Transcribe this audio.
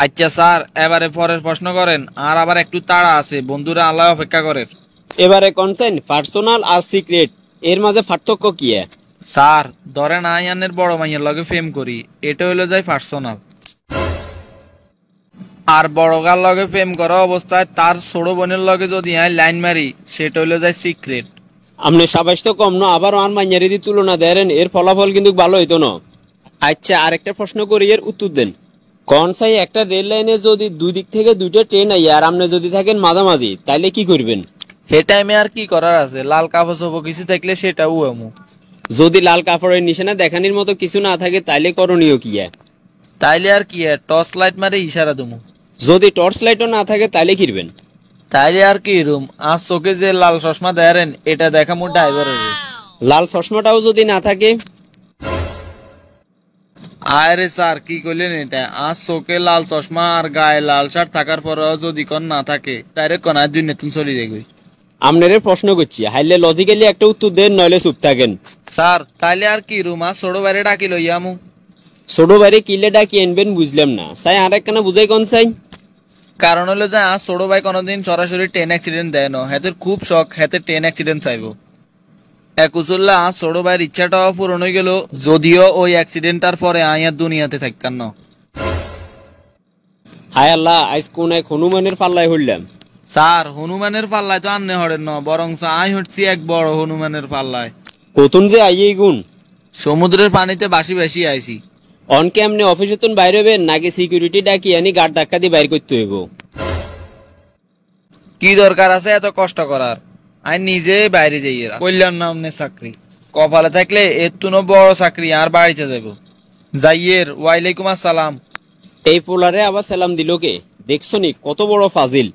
আচ্ছা স্যার, এবারে পরের প্রশ্ন করেন। আর আবার একটু তাড়া আছে, বন্ধুরা আল্লাহ অপেক্ষা করে। এবারে কনসেন পার্সোনাল আর সিক্রেট এর মাঝে পার্থক্য কি? স্যার ধরেন আয়ানের বড় মাইয়ের লগে প্রেম করি, এটা হইলো যাই পার্সোনাল। আর বড় গার লগে প্রেম করা অবস্থায় তার ছোট বোনের লগে যদি লাইন মারি, সেটা হইলো যায় সিক্রেট। আপনি সাবাস তো কম না, আবার আর মাইয়ারি দিয়ে তুলনা দেন, এর ফলাফল কিন্তু ভালো হইতো না। আচ্ছা, আরেকটা প্রশ্ন করি, এর উত্তর দেন। কোন সাই একটা রেল লাইনে যদি দুই দিক থেকে দুইটা ট্রেন আই আর আপনি যদি থাকেন মাঝামাঝি, তাইলে কি করবেন? হে টাইমে আর কি করার আছে, লাল কাপড় চোপড় কিছু থাকলে সেটাও আমু। যদি লাল কাপড়ের নিশানা দেখানির মতো কিছু না থাকে, তাইলে করণীয় কি? তাইলে আর কি, টর্চ লাইট মারে ইশারা দুমু। যদি টর্চ লাইটও না থাকে, তাইলে কিরবেন? তাইলে আর কি রুম, আজ চোখে যে লাল চশমা দেয়ারেন, এটা দেখা মোর ড্রাইভারের। লাল চশমাটাও যদি না থাকে? আরে স্যার কি কইলেন এটা, আজ চোখে লাল চশমা আর গায়ে লাল শার্ট থাকার পরেও যদি কোন না থাকে, ডাইরেক্ট কোন দুই নেতুন চলে যাবে। আপনারে প্রশ্ন করছি, হাইলে লজিক্যালি একটা উত্তর দেন, নইলে চুপ থাকেন। স্যার তাইলে আর কি রুম, আজ ছোট বাইরে ডাকি লইয়ামু। ছোট বাইরে কিলে ডাকি আনবেন বুঝলাম না, চাই আর একখানা বুঝাই কোন চাই? কারণ হলো যে আজ ছোট ভাই কোনোদিন সরাসরি ট্রেন অ্যাক্সিডেন্ট দেয় না, হাতের খুব শখ হাতে ট্রেন অ্যাক্সিডেন্ট চাইবো। একুচুল্লাহ আজ ছোট ভাইয়ের ইচ্ছাটাও পূরণ হয়ে গেল, যদিও ওই অ্যাক্সিডেন্টটার পরে আয়ার দুনিয়াতে থাকতাম না। হায় আল্লাহ, আজ কোন এক হনুমানের পাল্লায় হইলাম। স্যার হনুমানের পাল্লায় তো আন্নে হরেন না, বরং আই হচ্ছি এক বড় হনুমানের পাল্লায়। কতুন যে আইয়েই গুণ। সমুদ্রের পানিতে বাসি বাসি আইছি। অনকে আপনি অফিসে বাইরে হবেন নাকি সিকিউরিটি ডাকি আনি গার্ড ধাক্কা দিয়ে বাইর করতে হইব? কি দরকার আছে এত কষ্ট করার, আই নিজে বাইরে যাই। কল্যাণ নামনে চাকরি কপালে থাকলে এর তুনো বড় চাকরি আর বাড়িতে যাব। যাইয়ের ওয়ালাইকুম আসসালাম। এই পোলারে আবার সালাম দিল কে? দেখছো নি কত বড় ফাজিল।